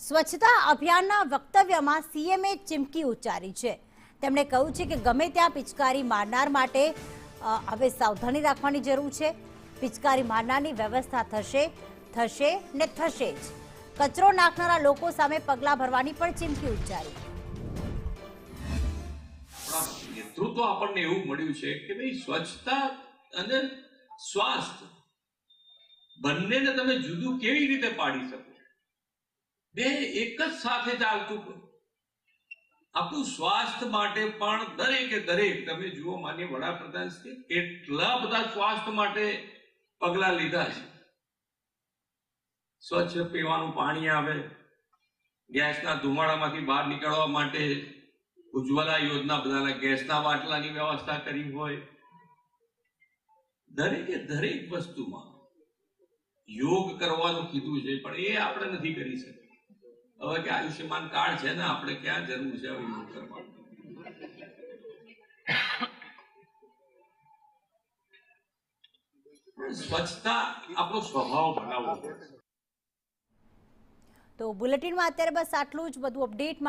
સ્વચ્છતા અભિયાનના વક્તવ્યમાં સીએમએ ચીમકી ઉચ્ચારી છે। તેમણે કહ્યું છે કે ગમે ત્યાં પિચકારી મારનાર માટે હવે સાવધાની રાખવાની જરૂર છે। પિચકારી મારનારની વ્યવસ્થા થશે ને થશે જ। કચરો નાખનારા લોકો સામે પગલાં ભરવાની પણ ચીમકી ઉચ્ચારી। નેતૃત્વ આપણને એવું મળ્યું છે કે ભાઈ સ્વચ્છતા અને સ્વાસ્થ્ય બંનેને તમે જુદું કેવી રીતે પાડી શકો, બે એક જ સાથે ચાલતું આપણું સ્વાસ્થ્ય માટે પણ દરેકે દરેક તમે જુઓ માનનીય વડાપ્રધાન શ્રી કેટલા બધા સ્વાસ્થ્ય માટે પગલા લીધા છે। સ્વચ્છ પીવાનું પાણી આવે, ગેસના ધુમાડામાંથી બહાર નીકળવા માટે ઉજ્જવલા યોજના, બધાના ગેસના બાટલાની વ્યવસ્થા કરી હોય, દરેકે દરેક વસ્તુમાં યોગ કરવાનું કીધું છે, પણ એ આપણે નથી કરી શકતા। હવે કે આયુષ્યમાન કાર્ડ છે ને, આપણે ક્યાં જરૂર છે હવે યોગ કરવાની। સ્વચ્છતા આપણો સ્વભાવ બનાવવો પડે। તો બુલેટિનમાં અત્યારે બસ આટલું જ। વધુ અપડેટ